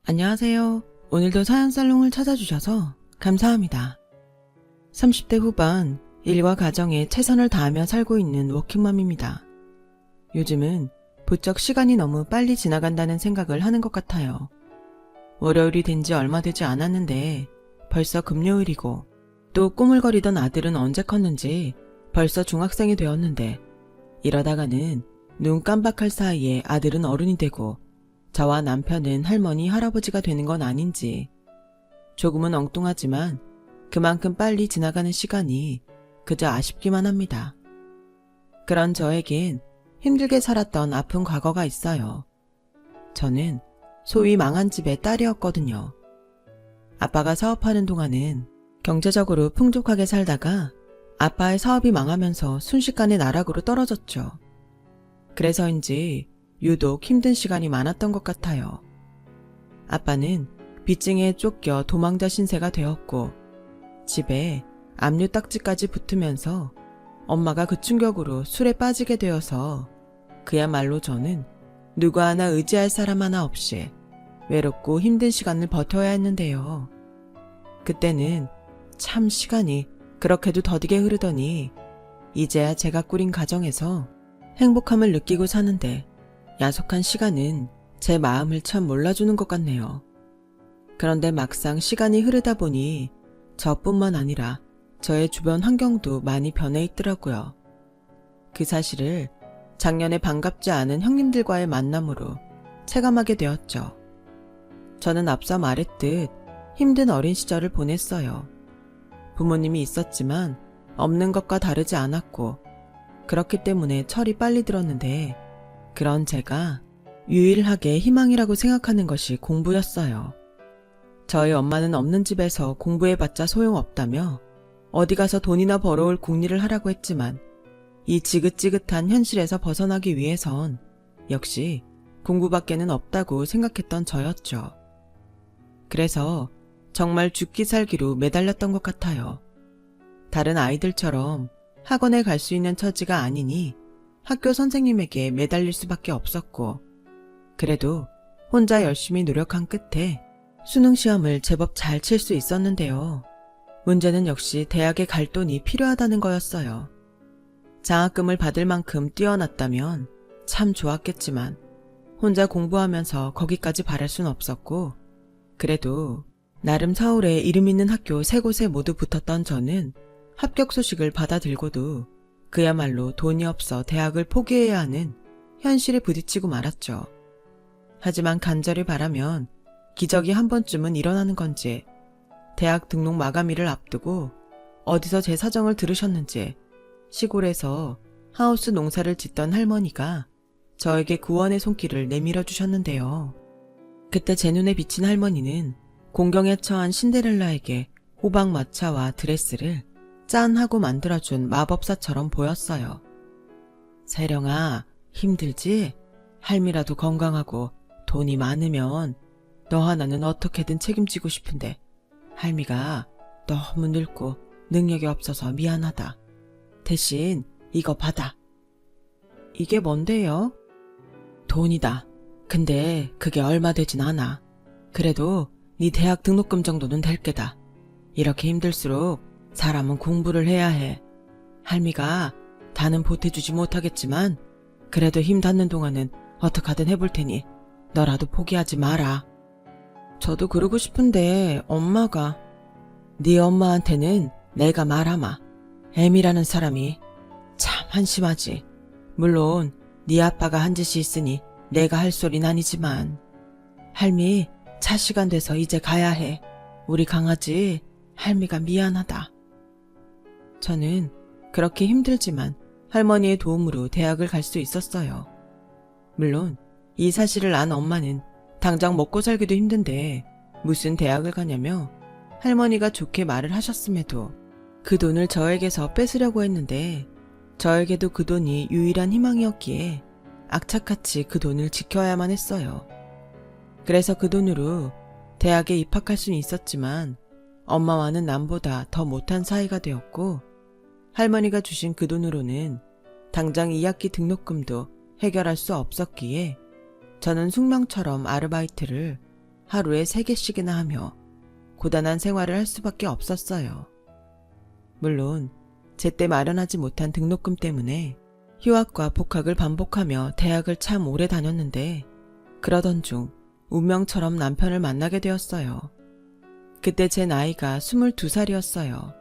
안녕하세요. 오늘도 사연살롱을 찾아주셔서 감사합니다. 30대 후반 일과 가정에 최선을 다하며 살고 있는 워킹맘입니다. 요즘은 부쩍 시간이 너무 빨리 지나간다는 생각을 하는 것 같아요. 월요일이 된 지 얼마 되지 않았는데 벌써 금요일이고, 또 꾸물거리던 아들은 언제 컸는지 벌써 중학생이 되었는데, 이러다가는 눈 깜박할 사이에 아들은 어른이 되고 저와 남편은 할머니, 할아버지가 되는 건 아닌지, 조금은 엉뚱하지만 그만큼 빨리 지나가는 시간이 그저 아쉽기만 합니다. 그런 저에겐 힘들게 살았던 아픈 과거가 있어요. 저는 소위 망한 집의 딸이었거든요. 아빠가 사업하는 동안은 경제적으로 풍족하게 살다가 아빠의 사업이 망하면서 순식간에 나락으로 떨어졌죠. 그래서인지 유독 힘든 시간이 많았던 것 같아요. 아빠는 빚쟁이에 쫓겨 도망자 신세가 되었고, 집에 압류 딱지까지 붙으면서 엄마가 그 충격으로 술에 빠지게 되어서 그야말로 저는 누구 하나 의지할 사람 하나 없이 외롭고 힘든 시간을 버텨야 했는데요. 그때는 참 시간이 그렇게도 더디게 흐르더니 이제야 제가 꾸린 가정에서 행복함을 느끼고 사는데 야속한 시간은 제 마음을 참 몰라주는 것 같네요. 그런데 막상 시간이 흐르다 보니 저뿐만 아니라 저의 주변 환경도 많이 변해 있더라고요. 그 사실을 작년에 반갑지 않은 형님들과의 만남으로 체감하게 되었죠. 저는 앞서 말했듯 힘든 어린 시절을 보냈어요. 부모님이 있었지만 없는 것과 다르지 않았고, 그렇기 때문에 철이 빨리 들었는데, 그런 제가 유일하게 희망이라고 생각하는 것이 공부였어요. 저희 엄마는 없는 집에서 공부해봤자 소용없다며 어디 가서 돈이나 벌어올 궁리를 하라고 했지만, 이 지긋지긋한 현실에서 벗어나기 위해선 역시 공부밖에는 없다고 생각했던 저였죠. 그래서 정말 죽기 살기로 매달렸던 것 같아요. 다른 아이들처럼 학원에 갈 수 있는 처지가 아니니 학교 선생님에게 매달릴 수밖에 없었고, 그래도 혼자 열심히 노력한 끝에 수능 시험을 제법 잘 칠 수 있었는데요. 문제는 역시 대학에 갈 돈이 필요하다는 거였어요. 장학금을 받을 만큼 뛰어났다면 참 좋았겠지만 혼자 공부하면서 거기까지 바랄 순 없었고, 그래도 나름 서울에 이름 있는 학교 3곳에 모두 붙었던 저는 합격 소식을 받아들고도 그야말로 돈이 없어 대학을 포기해야 하는 현실에 부딪히고 말았죠. 하지만 간절히 바라면 기적이 한 번쯤은 일어나는 건지, 대학 등록 마감일을 앞두고 어디서 제 사정을 들으셨는지 시골에서 하우스 농사를 짓던 할머니가 저에게 구원의 손길을 내밀어 주셨는데요. 그때 제 눈에 비친 할머니는 공경에 처한 신데렐라에게 호박 마차와 드레스를 짠 하고 만들어준 마법사처럼 보였어요. 세령아, 힘들지? 할미라도 건강하고 돈이 많으면 너 하나는 어떻게든 책임지고 싶은데 할미가 너무 늙고 능력이 없어서 미안하다. 대신 이거 받아. 이게 뭔데요? 돈이다. 근데 그게 얼마 되진 않아. 그래도 네 대학 등록금 정도는 될 게다. 이렇게 힘들수록 사람은 공부를 해야 해. 할미가 다는 보태주지 못하겠지만 그래도 힘 닿는 동안은 어떡하든 해볼 테니 너라도 포기하지 마라. 저도 그러고 싶은데 엄마가. 네 엄마한테는 내가 말하마. 애미라는 사람이 참 한심하지. 물론 네 아빠가 한 짓이 있으니 내가 할 소린 아니지만. 할미, 차 시간 돼서 이제 가야 해. 우리 강아지 할미가 미안하다. 저는 그렇게 힘들지만 할머니의 도움으로 대학을 갈 수 있었어요. 물론 이 사실을 안 엄마는 당장 먹고 살기도 힘든데 무슨 대학을 가냐며 할머니가 좋게 말을 하셨음에도 그 돈을 저에게서 뺏으려고 했는데, 저에게도 그 돈이 유일한 희망이었기에 악착같이 그 돈을 지켜야만 했어요. 그래서 그 돈으로 대학에 입학할 수는 있었지만 엄마와는 남보다 더 못한 사이가 되었고, 할머니가 주신 그 돈으로는 당장 2학기 등록금도 해결할 수 없었기에 저는 숙명처럼 아르바이트를 하루에 3개씩이나 하며 고단한 생활을 할 수밖에 없었어요. 물론 제때 마련하지 못한 등록금 때문에 휴학과 복학을 반복하며 대학을 참 오래 다녔는데 그러던 중 운명처럼 남편을 만나게 되었어요. 그때 제 나이가 22살이었어요.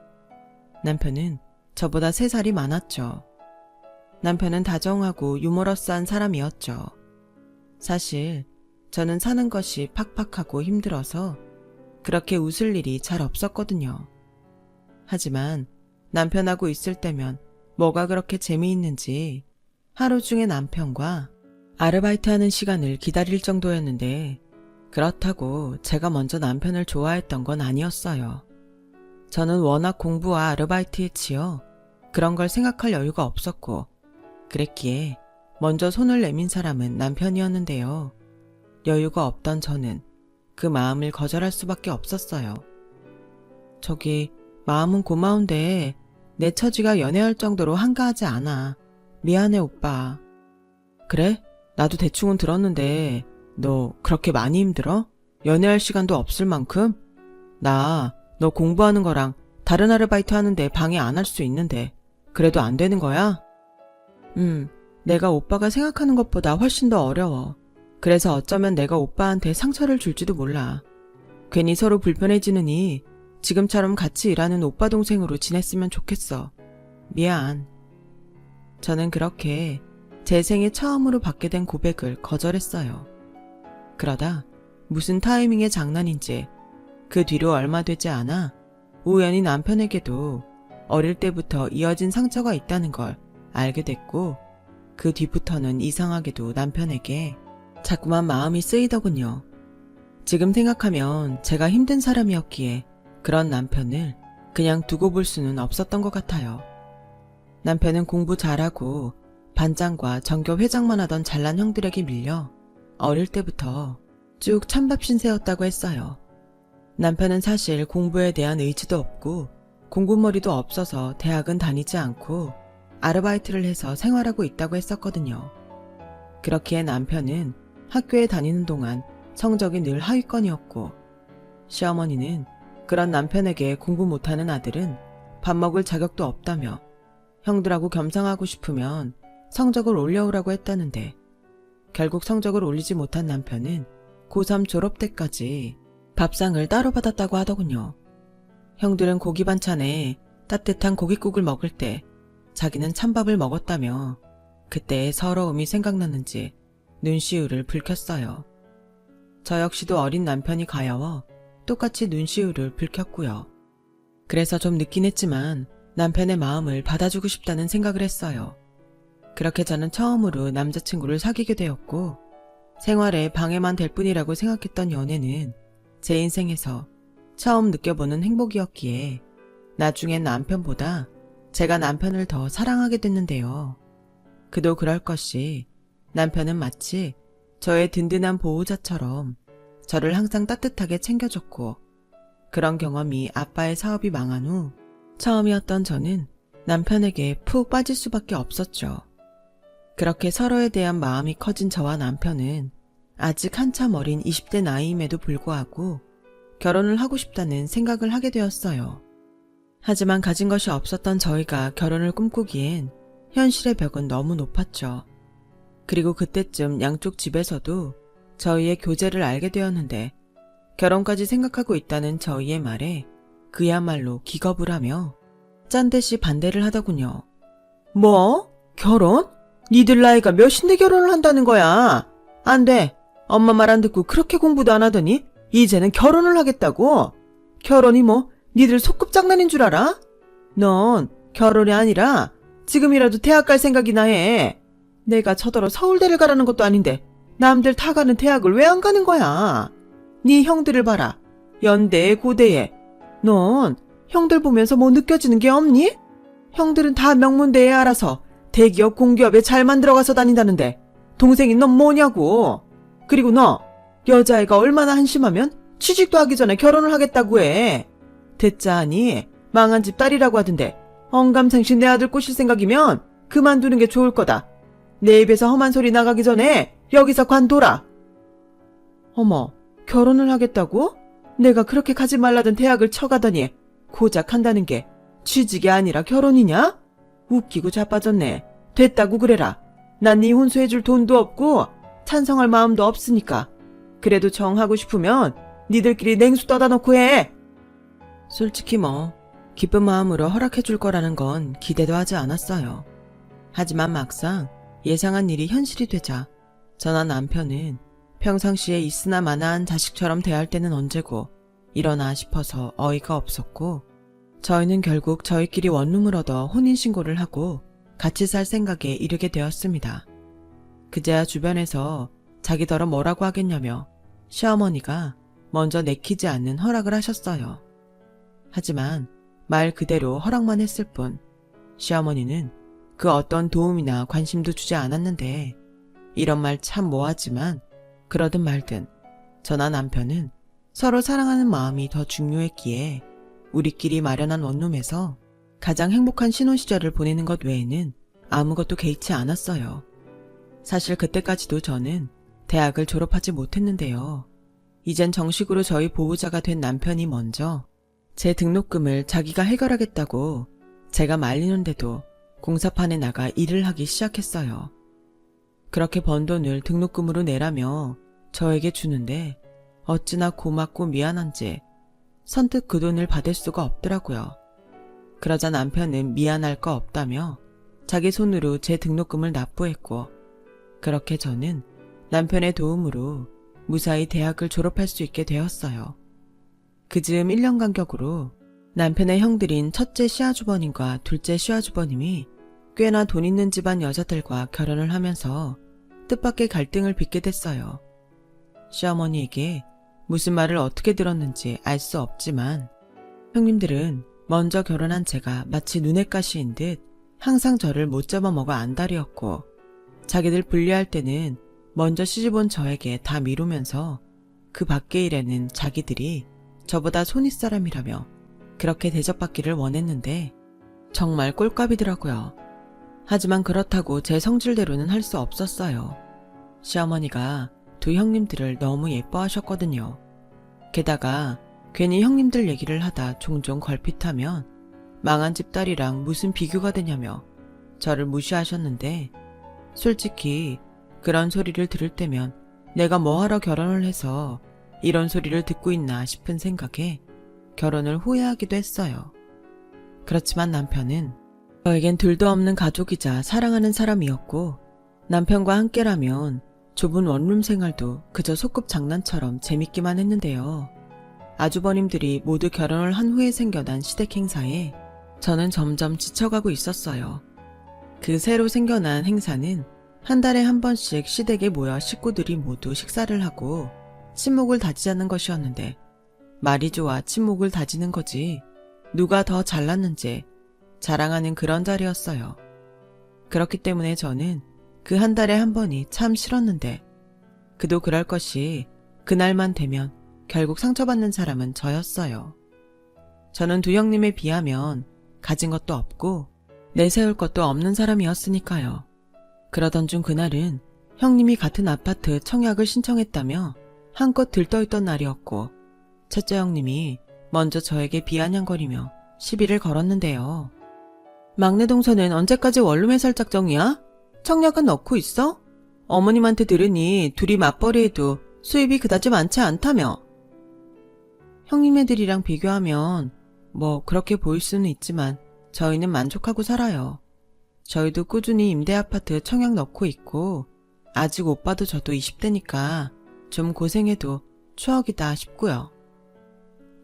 남편은 저보다 3살이 많았죠. 남편은 다정하고 유머러스한 사람이었죠. 사실 저는 사는 것이 팍팍하고 힘들어서 그렇게 웃을 일이 잘 없었거든요. 하지만 남편하고 있을 때면 뭐가 그렇게 재미있는지 하루 중에 남편과 아르바이트하는 시간을 기다릴 정도였는데 그렇다고 제가 먼저 남편을 좋아했던 건 아니었어요. 저는 워낙 공부와 아르바이트에 치여 그런 걸 생각할 여유가 없었고 그랬기에 먼저 손을 내민 사람은 남편이었는데요. 여유가 없던 저는 그 마음을 거절할 수밖에 없었어요. 저기 마음은 고마운데 내 처지가 연애할 정도로 한가하지 않아. 미안해 오빠. 그래? 나도 대충은 들었는데 너 그렇게 많이 힘들어? 연애할 시간도 없을 만큼? 나 너 공부하는 거랑 다른 아르바이트 하는데 방해 안 할 수 있는데 그래도 안 되는 거야? 내가 오빠가 생각하는 것보다 훨씬 더 어려워. 그래서 어쩌면 내가 오빠한테 상처를 줄지도 몰라. 괜히 서로 불편해지느니 지금처럼 같이 일하는 오빠 동생으로 지냈으면 좋겠어. 미안. 저는 그렇게 제 생에 처음으로 받게 된 고백을 거절했어요. 그러다 무슨 타이밍의 장난인지 그 뒤로 얼마 되지 않아 우연히 남편에게도 어릴 때부터 이어진 상처가 있다는 걸 알게 됐고 그 뒤부터는 이상하게도 남편에게 자꾸만 마음이 쓰이더군요. 지금 생각하면 제가 힘든 사람이었기에 그런 남편을 그냥 두고 볼 수는 없었던 것 같아요. 남편은 공부 잘하고 반장과 전교 회장만 하던 잘난 형들에게 밀려 어릴 때부터 쭉 찬밥 신세였다고 했어요. 남편은 사실 공부에 대한 의지도 없고 공부머리도 없어서 대학은 다니지 않고 아르바이트를 해서 생활하고 있다고 했었거든요. 그렇기에 남편은 학교에 다니는 동안 성적이 늘 하위권이었고 시어머니는 그런 남편에게 공부 못하는 아들은 밥 먹을 자격도 없다며 형들하고 겸상하고 싶으면 성적을 올려오라고 했다는데 결국 성적을 올리지 못한 남편은 고3 졸업 때까지 밥상을 따로 받았다고 하더군요. 형들은 고기 반찬에 따뜻한 고깃국을 먹을 때 자기는 찬밥을 먹었다며 그때의 서러움이 생각났는지 눈시울을 붉혔어요. 저 역시도 어린 남편이 가여워 똑같이 눈시울을 붉혔고요. 그래서 좀 늦긴 했지만 남편의 마음을 받아주고 싶다는 생각을 했어요. 그렇게 저는 처음으로 남자친구를 사귀게 되었고 생활에 방해만 될 뿐이라고 생각했던 연애는 제 인생에서 처음 느껴보는 행복이었기에 나중엔 남편보다 제가 남편을 더 사랑하게 됐는데요. 그도 그럴 것이 남편은 마치 저의 든든한 보호자처럼 저를 항상 따뜻하게 챙겨줬고 그런 경험이 아빠의 사업이 망한 후 처음이었던 저는 남편에게 푹 빠질 수밖에 없었죠. 그렇게 서로에 대한 마음이 커진 저와 남편은 아직 한참 어린 20대 나이임에도 불구하고 결혼을 하고 싶다는 생각을 하게 되었어요. 하지만 가진 것이 없었던 저희가 결혼을 꿈꾸기엔 현실의 벽은 너무 높았죠. 그리고 그때쯤 양쪽 집에서도 저희의 교제를 알게 되었는데 결혼까지 생각하고 있다는 저희의 말에 그야말로 기겁을 하며 짠듯이 반대를 하더군요. 뭐? 결혼? 니들 나이가 몇인데 결혼을 한다는 거야? 안 돼. 엄마 말 안 듣고 그렇게 공부도 안 하더니 이제는 결혼을 하겠다고? 결혼이 뭐 니들 소꿉장난인 줄 알아? 넌 결혼이 아니라 지금이라도 대학 갈 생각이나 해. 내가 저더러 서울대를 가라는 것도 아닌데 남들 다 가는 대학을 왜 안 가는 거야? 네 형들을 봐라. 연대에 고대에. 넌 형들 보면서 뭐 느껴지는 게 없니? 형들은 다 명문대에 알아서 대기업 공기업에 잘 만들어가서 다닌다는데 동생인 넌 뭐냐고. 그리고 너 여자애가 얼마나 한심하면 취직도 하기 전에 결혼을 하겠다고 해. 됐자 하니 망한 집 딸이라고 하던데 언감생심 내 아들 꼬실 생각이면 그만두는 게 좋을 거다. 내 입에서 험한 소리 나가기 전에 여기서 관둬라. 어머, 결혼을 하겠다고? 내가 그렇게 가지 말라던 대학을 쳐가더니 고작 한다는 게 취직이 아니라 결혼이냐? 웃기고 자빠졌네. 됐다고 그래라. 난 네 혼수해줄 돈도 없고 찬성할 마음도 없으니까. 그래도 정하고 싶으면 니들끼리 냉수 떠다 놓고 해. 솔직히 기쁜 마음으로 허락해줄 거라는 건 기대도 하지 않았어요. 하지만 막상 예상한 일이 현실이 되자 저나 남편은 평상시에 있으나 마나한 자식처럼 대할 때는 언제고 이러나 싶어서 어이가 없었고, 저희는 결국 저희끼리 원룸을 얻어 혼인신고를 하고 같이 살 생각에 이르게 되었습니다. 그제야 주변에서 자기더러 뭐라고 하겠냐며 시어머니가 먼저 내키지 않는 허락을 하셨어요. 하지만 말 그대로 허락만 했을 뿐 시어머니는 그 어떤 도움이나 관심도 주지 않았는데, 이런 말 참 뭐하지만 그러든 말든 저나 남편은 서로 사랑하는 마음이 더 중요했기에 우리끼리 마련한 원룸에서 가장 행복한 신혼 시절을 보내는 것 외에는 아무것도 개의치 않았어요. 사실 그때까지도 저는 대학을 졸업하지 못했는데요. 이젠 정식으로 저희 보호자가 된 남편이 먼저 제 등록금을 자기가 해결하겠다고 제가 말리는데도 공사판에 나가 일을 하기 시작했어요. 그렇게 번 돈을 등록금으로 내라며 저에게 주는데 어찌나 고맙고 미안한지 선뜻 그 돈을 받을 수가 없더라고요. 그러자 남편은 미안할 거 없다며 자기 손으로 제 등록금을 납부했고, 그렇게 저는 남편의 도움으로 무사히 대학을 졸업할 수 있게 되었어요. 그 즈음 1년 간격으로 남편의 형들인 첫째 시아주버님과 둘째 시아주버님이 꽤나 돈 있는 집안 여자들과 결혼을 하면서 뜻밖의 갈등을 빚게 됐어요. 시어머니에게 무슨 말을 어떻게 들었는지 알 수 없지만 형님들은 먼저 결혼한 제가 마치 눈엣 가시인 듯 항상 저를 못 잡아먹어 안달이었고, 자기들 분리할 때는 먼저 시집온 저에게 다 미루면서 그 밖의 일에는 자기들이 저보다 손윗사람이라며 그렇게 대접받기를 원했는데 정말 꼴값이더라고요. 하지만 그렇다고 제 성질대로는 할 수 없었어요. 시어머니가 두 형님들을 너무 예뻐하셨거든요. 게다가 괜히 형님들 얘기를 하다 종종 걸핏하면 망한 집 딸이랑 무슨 비교가 되냐며 저를 무시하셨는데, 솔직히 그런 소리를 들을 때면 내가 뭐하러 결혼을 해서 이런 소리를 듣고 있나 싶은 생각에 결혼을 후회하기도 했어요. 그렇지만 남편은 저에겐 둘도 없는 가족이자 사랑하는 사람이었고, 남편과 함께라면 좁은 원룸 생활도 그저 소꿉 장난처럼 재밌기만 했는데요. 아주버님들이 모두 결혼을 한 후에 생겨난 시댁 행사에 저는 점점 지쳐가고 있었어요. 그 새로 생겨난 행사는 한 달에 한 번씩 시댁에 모여 식구들이 모두 식사를 하고 친목을 다지자는 것이었는데, 말이 좋아 친목을 다지는 거지 누가 더 잘났는지 자랑하는 그런 자리였어요. 그렇기 때문에 저는 그 한 달에 한 번이 참 싫었는데, 그도 그럴 것이 그날만 되면 결국 상처받는 사람은 저였어요. 저는 두 형님에 비하면 가진 것도 없고 내세울 것도 없는 사람이었으니까요. 그러던 중 그날은 형님이 같은 아파트 청약을 신청했다며 한껏 들떠있던 날이었고, 첫째 형님이 먼저 저에게 비아냥거리며 시비를 걸었는데요. 막내 동서는 언제까지 원룸에 살 작정이야? 청약은 넣고 있어? 어머님한테 들으니 둘이 맞벌이해도 수입이 그다지 많지 않다며. 형님네들이랑 비교하면 뭐 그렇게 보일 수는 있지만 저희는 만족하고 살아요. 저희도 꾸준히 임대아파트 청약 넣고 있고, 아직 오빠도 저도 20대니까 좀 고생해도 추억이다 싶고요.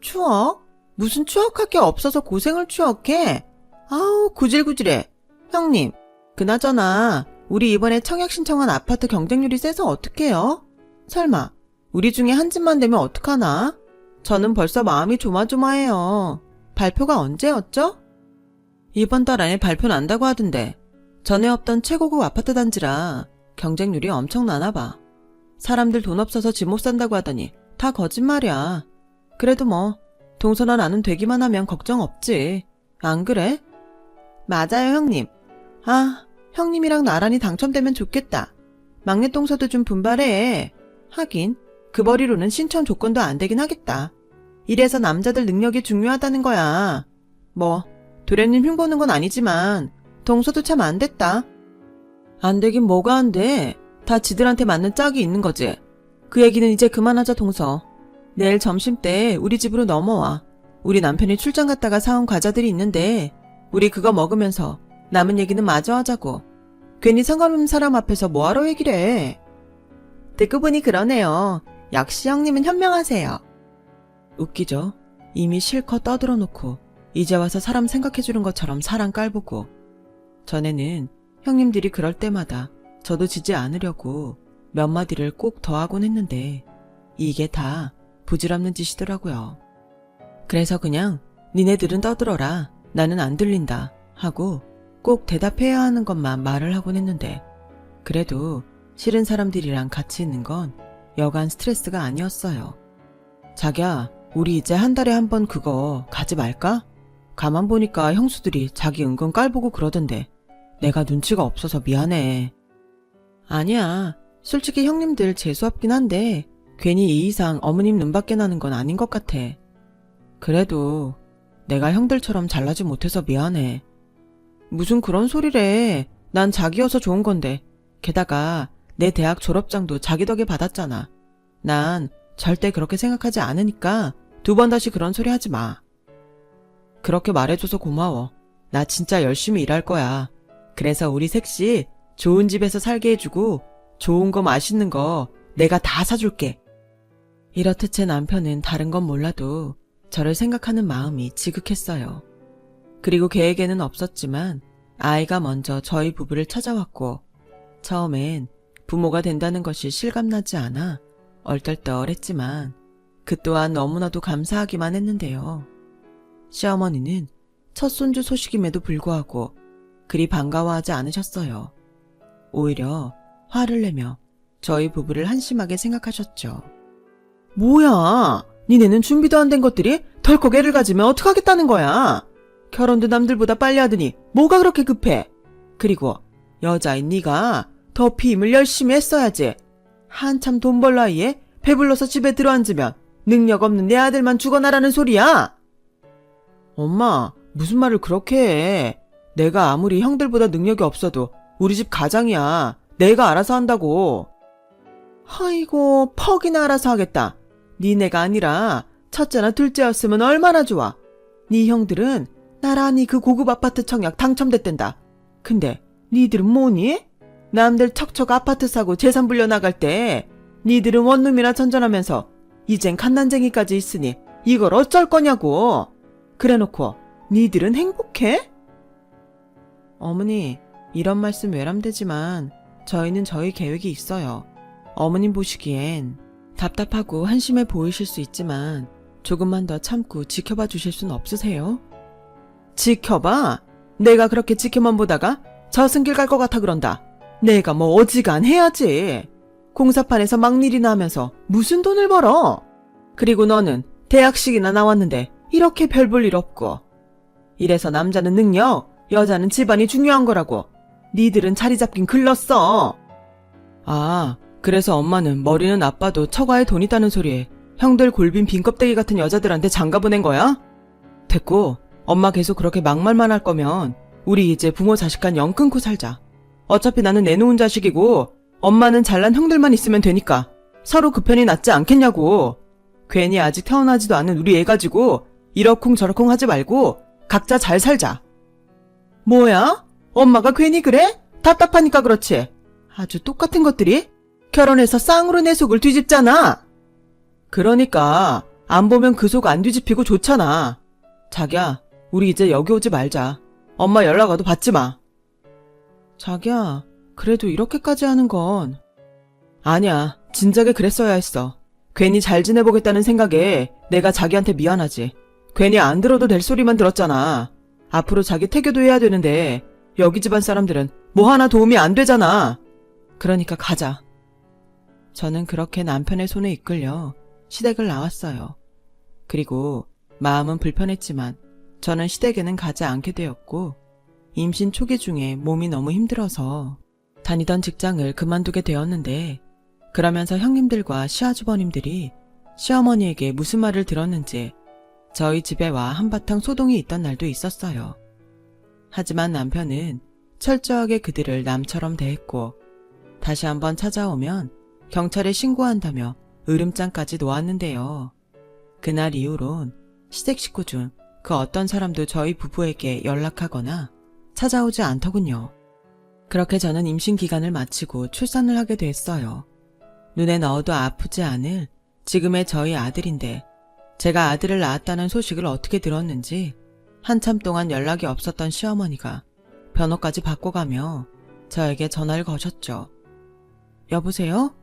추억? 무슨 추억할 게 없어서 고생을 추억해? 아우 구질구질해. 형님, 그나저나 우리 이번에 청약 신청한 아파트 경쟁률이 세서 어떡해요? 설마 우리 중에 한 집만 되면 어떡하나? 저는 벌써 마음이 조마조마해요. 발표가 언제였죠? 이번 달 안에 발표 난다고 하던데, 전에 없던 최고급 아파트 단지라 경쟁률이 엄청나나 봐. 사람들 돈 없어서 집 못 산다고 하더니 다 거짓말이야. 그래도 뭐 동서나 나는 되기만 하면 걱정 없지. 안 그래? 맞아요 형님. 아, 형님이랑 나란히 당첨되면 좋겠다. 막내 동서도 좀 분발해. 하긴 그 벌이로는 신청 조건도 안 되긴 하겠다. 이래서 남자들 능력이 중요하다는 거야. 뭐 도련님 흉보는 건 아니지만 동서도 참 안 됐다. 안 되긴 뭐가 안 돼. 다 지들한테 맞는 짝이 있는 거지. 그 얘기는 이제 그만하자 동서. 내일 점심때 우리 집으로 넘어와. 우리 남편이 출장 갔다가 사온 과자들이 있는데 우리 그거 먹으면서 남은 얘기는 마저 하자고. 괜히 상관없는 사람 앞에서 뭐하러 얘기를 해. 듣고 보니 그러네요. 역시 형님은 현명하세요. 웃기죠? 이미 실컷 떠들어놓고 이제 와서 사람 생각해주는 것처럼 사람 깔보고. 전에는 형님들이 그럴 때마다 저도 지지 않으려고 몇 마디를 꼭 더 하곤 했는데 이게 다 부질없는 짓이더라고요. 그래서 그냥 니네들은 떠들어라. 나는 안 들린다 하고 꼭 대답해야 하는 것만 말을 하곤 했는데 그래도 싫은 사람들이랑 같이 있는 건 여간 스트레스가 아니었어요. 자기야, 우리 이제 한 달에 한 번 그거 가지 말까? 가만 보니까 형수들이 자기 은근 깔보고 그러던데 내가 눈치가 없어서 미안해. 아니야. 솔직히 형님들 재수없긴 한데 괜히 이 이상 어머님 눈밖에 나는 건 아닌 것 같아. 그래도 내가 형들처럼 잘나지 못해서 미안해. 무슨 그런 소리래. 난 자기여서 좋은 건데. 게다가 내 대학 졸업장도 자기 덕에 받았잖아. 난 절대 그렇게 생각하지 않으니까 2번 다시 그런 소리 하지 마. 그렇게 말해줘서 고마워. 나 진짜 열심히 일할 거야. 그래서 우리 셋이 좋은 집에서 살게 해주고 좋은 거 맛있는 거 내가 다 사줄게. 이렇듯 제 남편은 다른 건 몰라도 저를 생각하는 마음이 지극했어요. 그리고 계획에는 없었지만 아이가 먼저 저희 부부를 찾아왔고 처음엔 부모가 된다는 것이 실감나지 않아 얼떨떨했지만 그 또한 너무나도 감사하기만 했는데요. 시어머니는 첫 손주 소식임에도 불구하고 그리 반가워하지 않으셨어요. 오히려 화를 내며 저희 부부를 한심하게 생각하셨죠. 뭐야, 니네는 준비도 안 된 것들이 덜컥 애를 가지면 어떡하겠다는 거야. 결혼도 남들보다 빨리 하더니 뭐가 그렇게 급해. 그리고 여자인 네가 더 피임을 열심히 했어야지. 한참 돈 벌 나이에 배불러서 집에 들어앉으면 능력 없는 내 아들만 죽어나라는 소리야. 엄마, 무슨 말을 그렇게 해. 내가 아무리 형들보다 능력이 없어도 우리 집 가장이야. 내가 알아서 한다고. 아이고, 퍽이나 알아서 하겠다. 니네가 아니라 첫째나 둘째였으면 얼마나 좋아. 니 형들은 나란히 그 고급 아파트 청약 당첨됐댄다. 근데 니들은 뭐니? 남들 척척 아파트 사고 재산 불려나갈 때 니들은 원룸이나 전전하면서 이젠 갓난쟁이까지 있으니 이걸 어쩔 거냐고. 그래놓고 니들은 행복해? 어머니, 이런 말씀 외람되지만 저희는 저희 계획이 있어요. 어머님 보시기엔 답답하고 한심해 보이실 수 있지만 조금만 더 참고 지켜봐 주실 순 없으세요? 지켜봐? 내가 그렇게 지켜만 보다가 저승길 갈 것 같아 그런다. 내가 뭐 어지간해야지. 공사판에서 막일이나 하면서 무슨 돈을 벌어? 그리고 너는 대학식이나 나왔는데 이렇게 별 볼 일 없고. 이래서 남자는 능력, 여자는 집안이 중요한 거라고. 니들은 자리 잡긴 글렀어. 아, 그래서 엄마는 머리는 나빠도 처가에 돈 있다는 소리에 형들 골빈 빈껍데기 같은 여자들한테 장가 보낸 거야? 됐고, 엄마 계속 그렇게 막말만 할 거면 우리 이제 부모 자식간 영 끊고 살자. 어차피 나는 내놓은 자식이고 엄마는 잘난 형들만 있으면 되니까 서로 그 편이 낫지 않겠냐고. 괜히 아직 태어나지도 않은 우리 애 가지고 이러쿵저러쿵 하지 말고 각자 잘 살자. 뭐야? 엄마가 괜히 그래? 답답하니까 그렇지. 아주 똑같은 것들이 결혼해서 쌍으로 내 속을 뒤집잖아. 그러니까 안 보면 그 속 안 뒤집히고 좋잖아. 자기야, 우리 이제 여기 오지 말자. 엄마 연락 와도 받지 마. 자기야, 그래도 이렇게까지 하는 건. 아니야, 진작에 그랬어야 했어. 괜히 잘 지내보겠다는 생각에 내가 자기한테 미안하지. 괜히 안 들어도 될 소리만 들었잖아. 앞으로 자기 태교도 해야 되는데 여기 집안 사람들은 뭐 하나 도움이 안 되잖아. 그러니까 가자. 저는 그렇게 남편의 손에 이끌려 시댁을 나왔어요. 그리고 마음은 불편했지만 저는 시댁에는 가지 않게 되었고 임신 초기 중에 몸이 너무 힘들어서 다니던 직장을 그만두게 되었는데 그러면서 형님들과 시아주버님들이 시어머니에게 무슨 말을 들었는지 저희 집에 와 한바탕 소동이 있던 날도 있었어요. 하지만 남편은 철저하게 그들을 남처럼 대했고 다시 한번 찾아오면 경찰에 신고한다며 으름장까지 놓았는데요. 그날 이후론 시댁 식구 중 그 어떤 사람도 저희 부부에게 연락하거나 찾아오지 않더군요. 그렇게 저는 임신 기간을 마치고 출산을 하게 됐어요. 눈에 넣어도 아프지 않을 지금의 저희 아들인데 제가 아들을 낳았다는 소식을 어떻게 들었는지 한참 동안 연락이 없었던 시어머니가 번호까지 바꿔가며 저에게 전화를 거셨죠. 여보세요?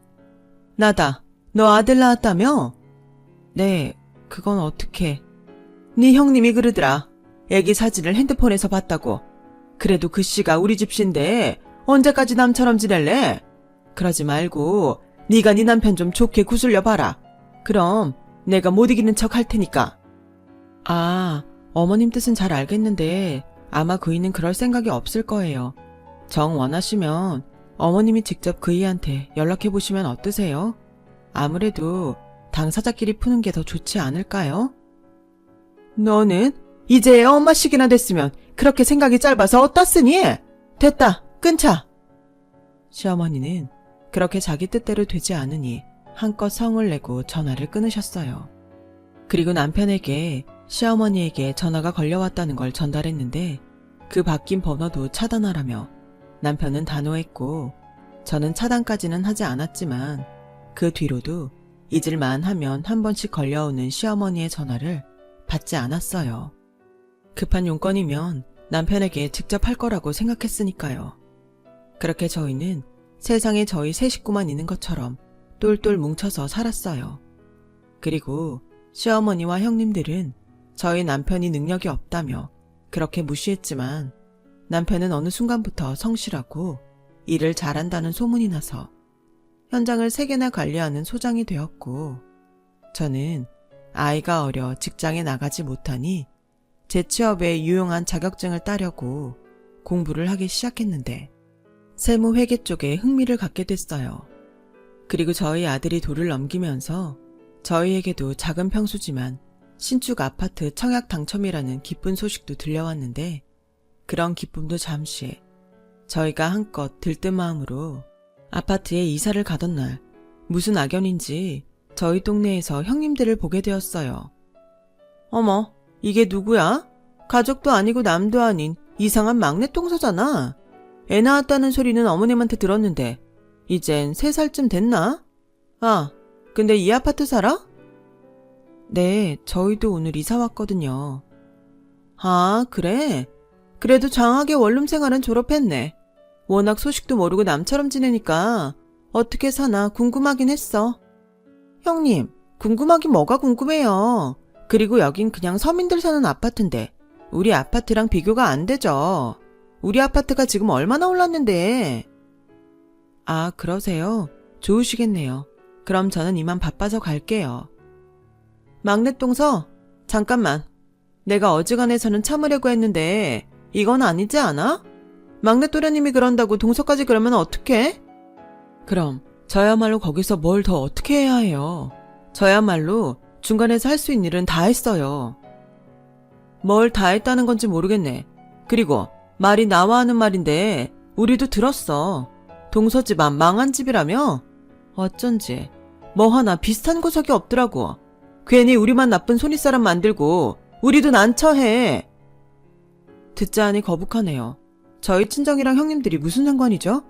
나다. 너 아들 낳았다며? 네, 그건 어떻게... 네 형님이 그러더라. 애기 사진을 핸드폰에서 봤다고. 그래도 그 씨가 우리 집신데 언제까지 남처럼 지낼래? 그러지 말고 네가 네 남편 좀 좋게 구슬려 봐라. 그럼 내가 못 이기는 척 할 테니까. 아, 어머님 뜻은 잘 알겠는데 아마 그이는 그럴 생각이 없을 거예요. 정 원하시면 어머님이 직접 그이한테 연락해보시면 어떠세요? 아무래도 당사자끼리 푸는 게 더 좋지 않을까요? 너는 이제 엄마식이나 됐으면 그렇게 생각이 짧아서 어떻으니? 됐다, 끊자. 시어머니는 그렇게 자기 뜻대로 되지 않으니 한껏 성을 내고 전화를 끊으셨어요. 그리고 남편에게 시어머니에게 전화가 걸려왔다는 걸 전달했는데 그 바뀐 번호도 차단하라며 남편은 단호했고 저는 차단까지는 하지 않았지만 그 뒤로도 잊을만 하면 한 번씩 걸려오는 시어머니의 전화를 받지 않았어요. 급한 용건이면 남편에게 직접 할 거라고 생각했으니까요. 그렇게 저희는 세상에 저희 세 식구만 있는 것처럼 똘똘 뭉쳐서 살았어요. 그리고 시어머니와 형님들은 저희 남편이 능력이 없다며 그렇게 무시했지만 남편은 어느 순간부터 성실하고 일을 잘한다는 소문이 나서 현장을 3개나 관리하는 소장이 되었고 저는 아이가 어려 직장에 나가지 못하니 재취업에 유용한 자격증을 따려고 공부를 하기 시작했는데 세무회계 쪽에 흥미를 갖게 됐어요. 그리고 저희 아들이 돌을 넘기면서 저희에게도 작은 평수지만 신축 아파트 청약 당첨이라는 기쁜 소식도 들려왔는데 그런 기쁨도 잠시 저희가 한껏 들뜬 마음으로 아파트에 이사를 가던 날 무슨 악연인지 저희 동네에서 형님들을 보게 되었어요. 어머, 이게 누구야? 가족도 아니고 남도 아닌 이상한 막내 똥서잖아. 애 낳았다는 소리는 어머님한테 들었는데 이젠 3살쯤 됐나? 아, 근데 이 아파트 살아? 네, 저희도 오늘 이사 왔거든요. 아, 그래? 그래도 장하게 원룸 생활은 졸업했네. 워낙 소식도 모르고 남처럼 지내니까 어떻게 사나 궁금하긴 했어. 형님, 궁금하긴 뭐가 궁금해요. 그리고 여긴 그냥 서민들 사는 아파트인데 우리 아파트랑 비교가 안 되죠. 우리 아파트가 지금 얼마나 올랐는데. 아, 그러세요? 좋으시겠네요. 그럼 저는 이만 바빠서 갈게요. 막내 똥서, 잠깐만. 내가 어지간해서는 참으려고 했는데 이건 아니지 않아? 막내 또래님이 그런다고 동서까지 그러면 어떡해? 그럼 저야말로 거기서 뭘 더 어떻게 해야 해요. 저야말로 중간에서 할 수 있는 일은 다 했어요. 뭘 다 했다는 건지 모르겠네. 그리고 말이 나와 하는 말인데 우리도 들었어. 동서 집안 망한 집이라며? 어쩐지 뭐 하나 비슷한 구석이 없더라고. 괜히 우리만 나쁜 손윗사람 만들고 우리도 난처해. 듣자 하니 거북하네요. 저희 친정이랑 형님들이 무슨 상관이죠?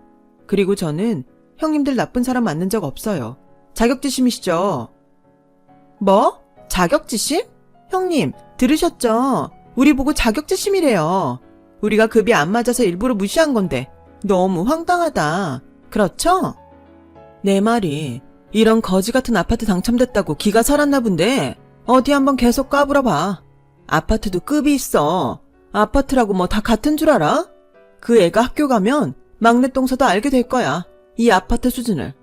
그리고 저는 형님들 나쁜 사람 만난 적 없어요. 자격지심이시죠? 뭐? 자격지심? 형님, 들으셨죠? 우리 보고 자격지심이래요. 우리가 급이 안 맞아서 일부러 무시한 건데 너무 황당하다. 그렇죠? 내 말이 이런 거지 같은 아파트 당첨됐다고 기가 살았나 본데 어디 한번 계속 까불어봐. 아파트도 급이 있어. 아파트라고 뭐 다 같은 줄 알아? 그 애가 학교 가면 막내 동서도 알게 될 거야. 이 아파트 수준을.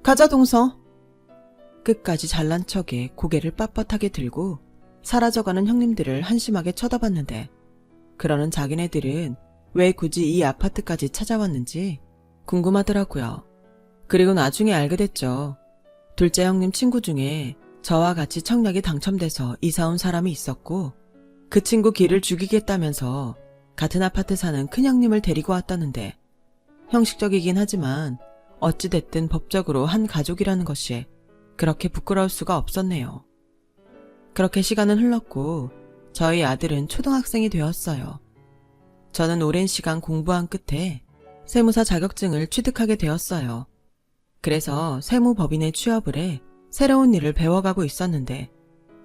가자 동서. 끝까지 잘난 척에 고개를 빳빳하게 들고 사라져가는 형님들을 한심하게 쳐다봤는데 그러는 자기네들은 왜 굳이 이 아파트까지 찾아왔는지 궁금하더라고요. 그리고 나중에 알게 됐죠. 둘째 형님 친구 중에 저와 같이 청약에 당첨돼서 이사 온 사람이 있었고 그 친구 길을 죽이겠다면서 같은 아파트 사는 큰형님을 데리고 왔다는데 형식적이긴 하지만 어찌됐든 법적으로 한 가족이라는 것이 그렇게 부끄러울 수가 없었네요. 그렇게 시간은 흘렀고 저희 아들은 초등학생이 되었어요. 저는 오랜 시간 공부한 끝에 세무사 자격증을 취득하게 되었어요. 그래서 세무법인에 취업을 해 새로운 일을 배워가고 있었는데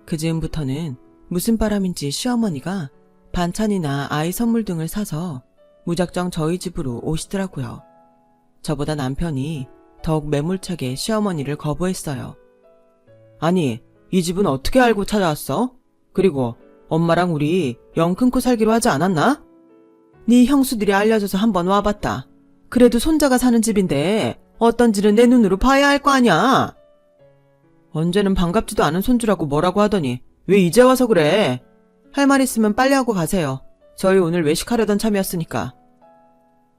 그 즈음부터는 무슨 바람인지 시어머니가 반찬이나 아이 선물 등을 사서 무작정 저희 집으로 오시더라고요. 저보다 남편이 더욱 매몰차게 시어머니를 거부했어요. 아니, 이 집은 어떻게 알고 찾아왔어? 그리고 엄마랑 우리 영 끊고 살기로 하지 않았나? 네 형수들이 알려줘서 한번 와봤다. 그래도 손자가 사는 집인데 어떤지는 내 눈으로 봐야 할 거 아냐? 언제는 반갑지도 않은 손주라고 뭐라고 하더니 왜 이제 와서 그래? 할 말 있으면 빨리 하고 가세요. 저희 오늘 외식하려던 참이었으니까.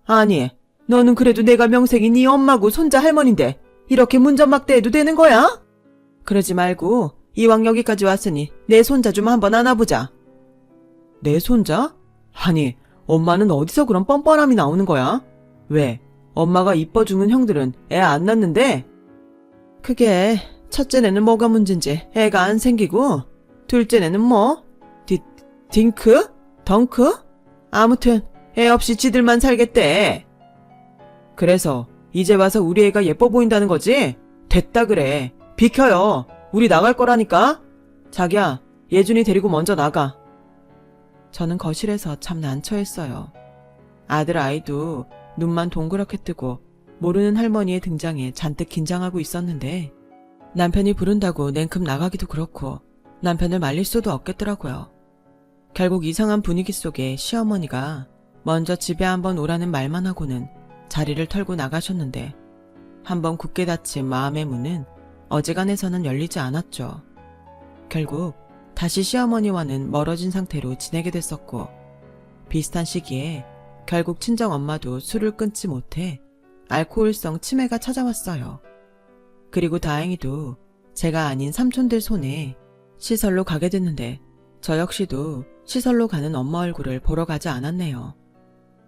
아니, 너는 그래도 내가 명색이 네 엄마고 손자 할머니인데 이렇게 문전막대해도 되는 거야? 그러지 말고 이왕 여기까지 왔으니 내 손자 좀 한번 안아보자. 내 손자? 아니, 엄마는 어디서 그런 뻔뻔함이 나오는 거야? 왜? 엄마가 이뻐 죽는 형들은 애 안 낳는데? 그게 첫째네는 뭐가 문제인지 애가 안 생기고 둘째네는 뭐? 딩크? 덩크? 아무튼 애 없이 지들만 살겠대. 그래서 이제 와서 우리 애가 예뻐 보인다는 거지? 됐다 그래. 비켜요. 우리 나갈 거라니까. 자기야, 예준이 데리고 먼저 나가. 저는 거실에서 참 난처했어요. 아들 아이도 눈만 동그랗게 뜨고 모르는 할머니의 등장에 잔뜩 긴장하고 있었는데 남편이 부른다고 냉큼 나가기도 그렇고 남편을 말릴 수도 없겠더라고요. 결국 이상한 분위기 속에 시어머니가 먼저 집에 한번 오라는 말만 하고는 자리를 털고 나가셨는데 한번 굳게 닫힌 마음의 문은 어지간해서는 열리지 않았죠. 결국 다시 시어머니와는 멀어진 상태로 지내게 됐었고 비슷한 시기에 결국 친정엄마도 술을 끊지 못해 알코올성 치매가 찾아왔어요. 그리고 다행히도 제가 아닌 삼촌들 손에 시설로 가게 됐는데 저 역시도 시설로 가는 엄마 얼굴을 보러 가지 않았네요.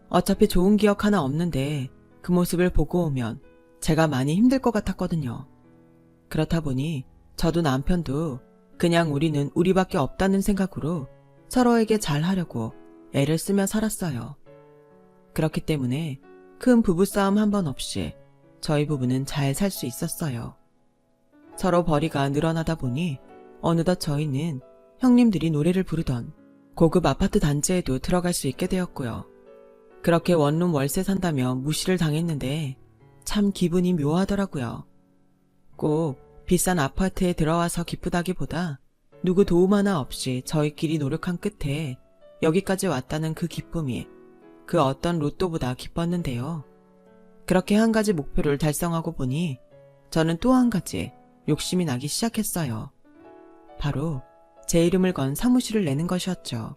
어차피 좋은 기억 하나 없는데 그 모습을 보고 오면 제가 많이 힘들 것 같았거든요. 그렇다 보니 저도 남편도 그냥 우리는 우리밖에 없다는 생각으로 서로에게 잘하려고 애를 쓰며 살았어요. 그렇기 때문에 큰 부부싸움 한 번 없이 저희 부부는 잘 살 수 있었어요. 서로 벌이가 늘어나다 보니 어느덧 저희는 형님들이 노래를 부르던 고급 아파트 단지에도 들어갈 수 있게 되었고요. 그렇게 원룸 월세 산다며 무시를 당했는데 참 기분이 묘하더라고요. 꼭 비싼 아파트에 들어와서 기쁘다기보다 누구 도움 하나 없이 저희끼리 노력한 끝에 여기까지 왔다는 그 기쁨이 그 어떤 로또보다 기뻤는데요. 그렇게 한 가지 목표를 달성하고 보니 저는 또 한 가지 욕심이 나기 시작했어요. 바로 제 이름을 건 사무실을 내는 것이었죠.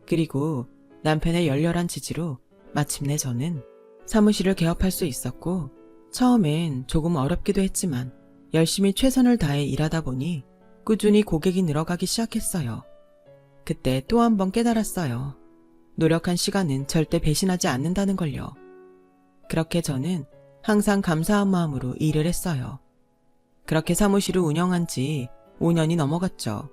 그리고 남편의 열렬한 지지로 마침내 저는 사무실을 개업할 수 있었고 처음엔 조금 어렵기도 했지만 열심히 최선을 다해 일하다 보니 꾸준히 고객이 늘어가기 시작했어요. 그때 또 한 번 깨달았어요. 노력한 시간은 절대 배신하지 않는다는 걸요. 그렇게 저는 항상 감사한 마음으로 일을 했어요. 그렇게 사무실을 운영한 지 5년이 넘어갔죠.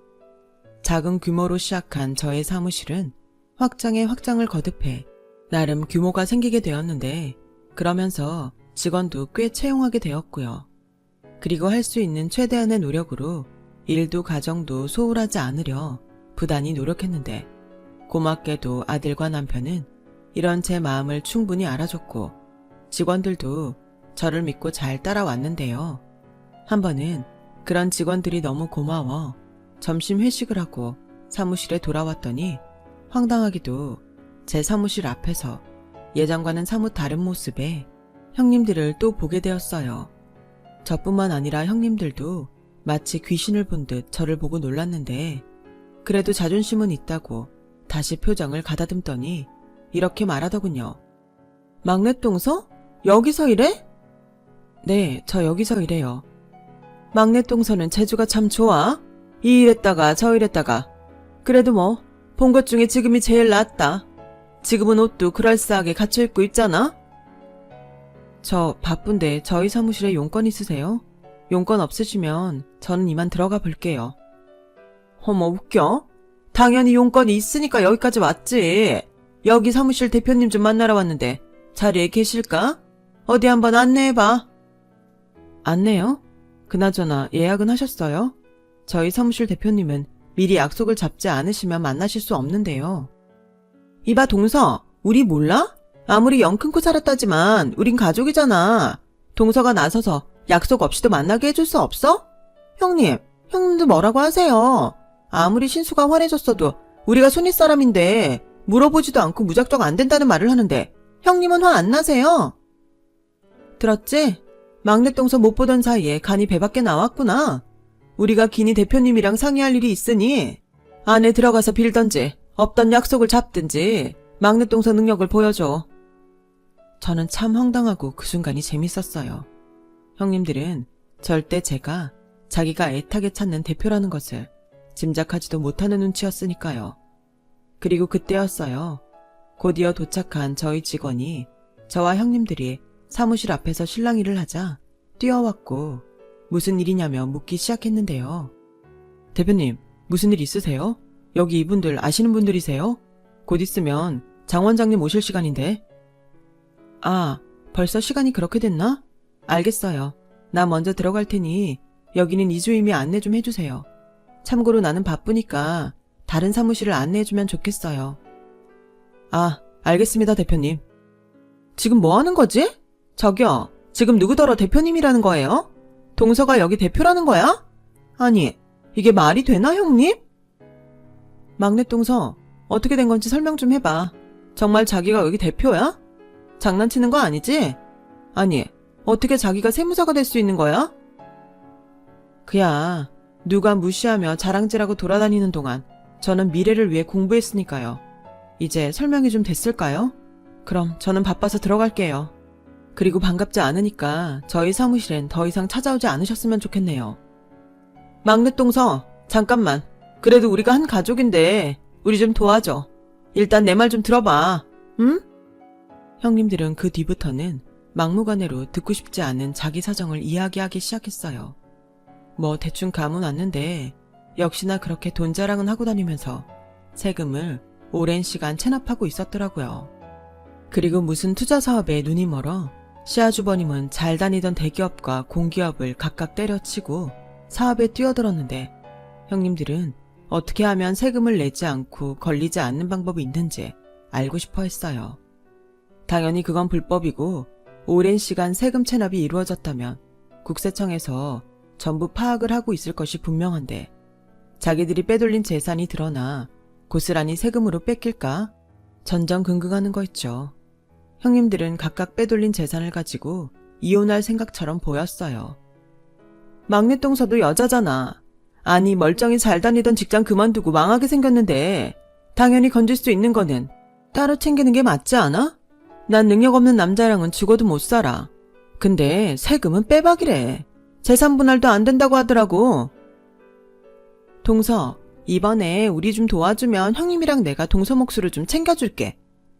작은 규모로 시작한 저의 사무실은 확장에 확장을 거듭해 나름 규모가 생기게 되었는데 그러면서 직원도 꽤 채용하게 되었고요. 그리고 할 수 있는 최대한의 노력으로 일도 가정도 소홀하지 않으려 부단히 노력했는데 고맙게도 아들과 남편은 이런 제 마음을 충분히 알아줬고 직원들도 저를 믿고 잘 따라왔는데요. 한 번은 그런 직원들이 너무 고마워 점심 회식을 하고 사무실에 돌아왔더니 황당하게도 제 사무실 앞에서 예전과는 사뭇 다른 모습의 형님들을 또 보게 되었어요. 저뿐만 아니라 형님들도 마치 귀신을 본 듯 저를 보고 놀랐는데 그래도 자존심은 있다고 다시 표정을 가다듬더니 이렇게 말하더군요. 막내 동서? 여기서 일해? 네, 저 여기서 일해요. 막내 동서는 재주가 참 좋아. 이 일했다가 저 일했다가. 그래도 뭐, 본 것 중에 지금이 제일 낫다. 지금은 옷도 그럴싸하게 갖춰 입고 있잖아? 저 바쁜데 저희 사무실에 용건 있으세요? 용건 없으시면 저는 이만 들어가 볼게요. 어머, 웃겨? 당연히 용건이 있으니까 여기까지 왔지. 여기 사무실 대표님 좀 만나러 왔는데 자리에 계실까? 어디 한번 안내해봐. 안내요? 그나저나 예약은 하셨어요? 저희 사무실 대표님은 미리 약속을 잡지 않으시면 만나실 수 없는데요. 이봐 동서, 우리 몰라? 아무리 영 끊고 살았다지만 우린 가족이잖아. 동서가 나서서 약속 없이도 만나게 해줄 수 없어? 형님도 뭐라고 하세요? 아무리 신수가 환해졌어도 우리가 손윗 사람인데 물어보지도 않고 무작정 안 된다는 말을 하는데 형님은 화 안 나세요? 들었지? 막내 동서 못 보던 사이에 간이 배 밖에 나왔구나. 우리가 기니 대표님이랑 상의할 일이 있으니 안에 들어가서 빌던지 없던 약속을 잡든지 막내 동서 능력을 보여줘. 저는 참 황당하고 그 순간이 재밌었어요. 형님들은 절대 제가 자기가 애타게 찾는 대표라는 것을 짐작하지도 못하는 눈치였으니까요. 그리고 그때였어요. 곧이어 도착한 저희 직원이 저와 형님들이 사무실 앞에서 실랑이를 하자 뛰어왔고 무슨 일이냐며 묻기 시작했는데요. 대표님, 무슨 일 있으세요? 여기 이분들 아시는 분들이세요? 곧 있으면 장 원장님 오실 시간인데. 아, 벌써 시간이 그렇게 됐나? 알겠어요. 나 먼저 들어갈 테니 여기는 이주임이 안내 좀 해주세요. 참고로 나는 바쁘니까 다른 사무실을 안내해주면 좋겠어요. 아, 알겠습니다, 대표님. 지금 뭐 하는 거지? 저기요, 지금 누구더러 대표님이라는 거예요? 동서가 여기 대표라는 거야? 아니, 이게 말이 되나, 형님? 막내 동서, 어떻게 된 건지 설명 좀 해봐. 정말 자기가 여기 대표야? 장난치는 거 아니지? 아니, 어떻게 자기가 세무사가 될 수 있는 거야? 그야, 누가 무시하며 자랑질하고 돌아다니는 동안 저는 미래를 위해 공부했으니까요. 이제 설명이 좀 됐을까요? 그럼 저는 바빠서 들어갈게요. 그리고 반갑지 않으니까 저희 사무실엔 더 이상 찾아오지 않으셨으면 좋겠네요. 막내 동서, 잠깐만. 그래도 우리가 한 가족인데 우리 좀 도와줘. 일단 내 말 좀 들어봐. 응? 형님들은 그 뒤부터는 막무가내로 듣고 싶지 않은 자기 사정을 이야기하기 시작했어요. 뭐 대충 감은 왔는데 역시나 그렇게 돈 자랑은 하고 다니면서 세금을 오랜 시간 체납하고 있었더라고요. 그리고 무슨 투자 사업에 눈이 멀어 시아주버님은 잘 다니던 대기업과 공기업을 각각 때려치고 사업에 뛰어들었는데 형님들은 어떻게 하면 세금을 내지 않고 걸리지 않는 방법이 있는지 알고 싶어 했어요. 당연히 그건 불법이고 오랜 시간 세금 체납이 이루어졌다면 국세청에서 전부 파악을 하고 있을 것이 분명한데 자기들이 빼돌린 재산이 드러나 고스란히 세금으로 뺏길까 전전긍긍하는 거 있죠. 형님들은 각각 빼돌린 재산을 가지고 이혼할 생각처럼 보였어요. 막내 동서도 여자잖아. 아니 멀쩡히 잘 다니던 직장 그만두고 망하게 생겼는데 당연히 건질 수 있는 거는 따로 챙기는 게 맞지 않아? 난 능력 없는 남자랑은 죽어도 못 살아. 근데 세금은 빼박이래. 재산 분할도 안 된다고 하더라고. 동서, 이번에 우리 좀 도와주면 형님이랑 내가 동서 몫으로 좀 챙겨줄게.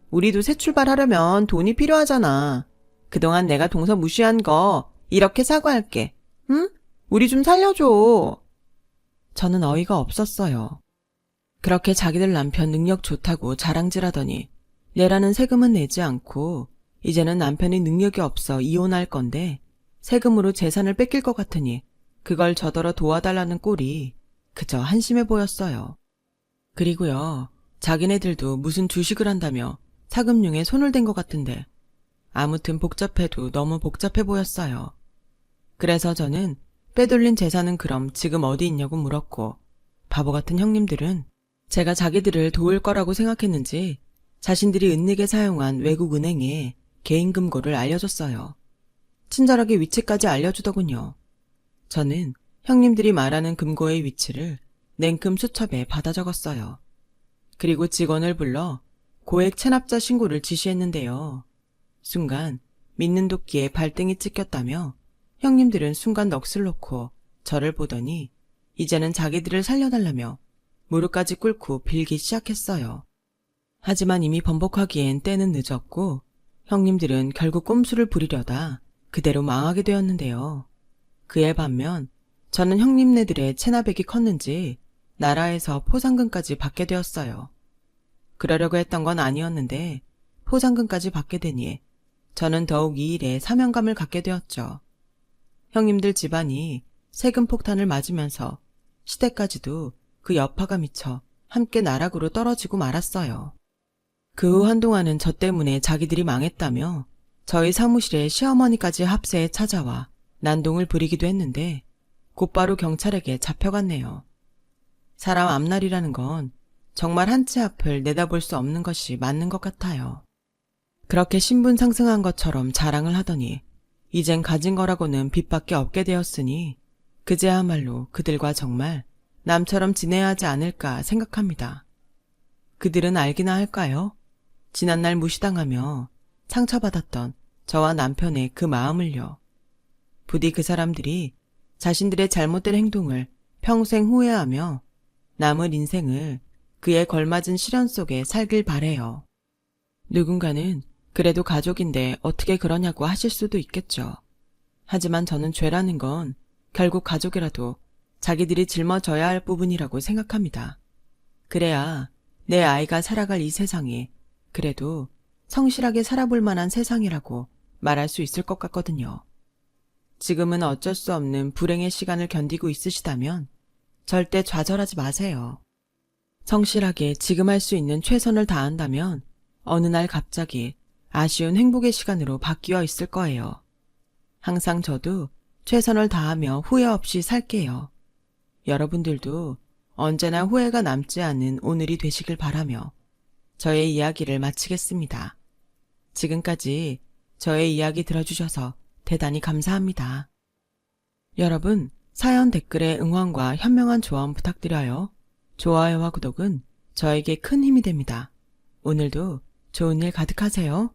우리도 새 출발하려면 돈이 필요하잖아. 그동안 내가 동서 무시한 거 이렇게 사과할게. 응? 우리 좀 살려줘. 저는 어이가 없었어요. 그렇게 자기들 남편 능력 좋다고 자랑질하더니 내라는 세금은 내지 않고 이제는 남편이 능력이 없어 이혼할 건데 세금으로 재산을 뺏길 것 같으니 그걸 저더러 도와달라는 꼴이 그저 한심해 보였어요. 그리고요, 자기네들도 무슨 주식을 한다며 사금융에 손을 댄 것 같은데 아무튼 복잡해도 너무 복잡해 보였어요. 그래서 저는 빼돌린 재산은 그럼 지금 어디 있냐고 물었고 바보 같은 형님들은 제가 자기들을 도울 거라고 생각했는지 자신들이 은닉에 사용한 외국 은행에 개인 금고를 알려줬어요. 친절하게 위치까지 알려주더군요. 저는 형님들이 말하는 금고의 위치를 냉큼 수첩에 받아 적었어요. 그리고 직원을 불러 고액 체납자 신고를 지시했는데요. 순간 믿는 도끼에 발등이 찍혔다며 형님들은 순간 넋을 놓고 저를 보더니 이제는 자기들을 살려달라며 무릎까지 꿇고 빌기 시작했어요. 하지만 이미 번복하기엔 때는 늦었고 형님들은 결국 꼼수를 부리려다 그대로 망하게 되었는데요. 그에 반면 저는 형님네들의 체나백이 컸는지 나라에서 포상금까지 받게 되었어요. 그러려고 했던 건 아니었는데 포상금까지 받게 되니 저는 더욱 이 일에 사명감을 갖게 되었죠. 형님들 집안이 세금 폭탄을 맞으면서 시댁까지도 그 여파가 미쳐 함께 나락으로 떨어지고 말았어요. 그 후 한동안은 저 때문에 자기들이 망했다며 저희 사무실에 시어머니까지 합세에 찾아와 난동을 부리기도 했는데 곧바로 경찰에게 잡혀갔네요. 사람 앞날이라는 건 정말 한 치 앞을 내다볼 수 없는 것이 맞는 것 같아요. 그렇게 신분 상승한 것처럼 자랑을 하더니 이젠 가진 거라고는 빚밖에 없게 되었으니 그제야말로 그들과 정말 남처럼 지내야 하지 않을까 생각합니다. 그들은 알기나 할까요? 지난날 무시당하며 상처받았던 저와 남편의 그 마음을요. 부디 그 사람들이 자신들의 잘못된 행동을 평생 후회하며 남은 인생을 그에 걸맞은 시련 속에 살길 바래요. 누군가는 그래도 가족인데 어떻게 그러냐고 하실 수도 있겠죠. 하지만 저는 죄라는 건 결국 가족이라도 자기들이 짊어져야 할 부분이라고 생각합니다. 그래야 내 아이가 살아갈 이 세상이 그래도 성실하게 살아볼 만한 세상이라고 말할 수 있을 것 같거든요. 지금은 어쩔 수 없는 불행의 시간을 견디고 있으시다면 절대 좌절하지 마세요. 성실하게 지금 할 수 있는 최선을 다한다면 어느 날 갑자기 아쉬운 행복의 시간으로 바뀌어 있을 거예요. 항상 저도 최선을 다하며 후회 없이 살게요. 여러분들도 언제나 후회가 남지 않은 오늘이 되시길 바라며 저의 이야기를 마치겠습니다. 지금까지 저의 이야기 들어주셔서 대단히 감사합니다. 여러분, 사연 댓글에 응원과 현명한 조언 부탁드려요. 좋아요와 구독은 저에게 큰 힘이 됩니다. 오늘도 좋은 일 가득하세요.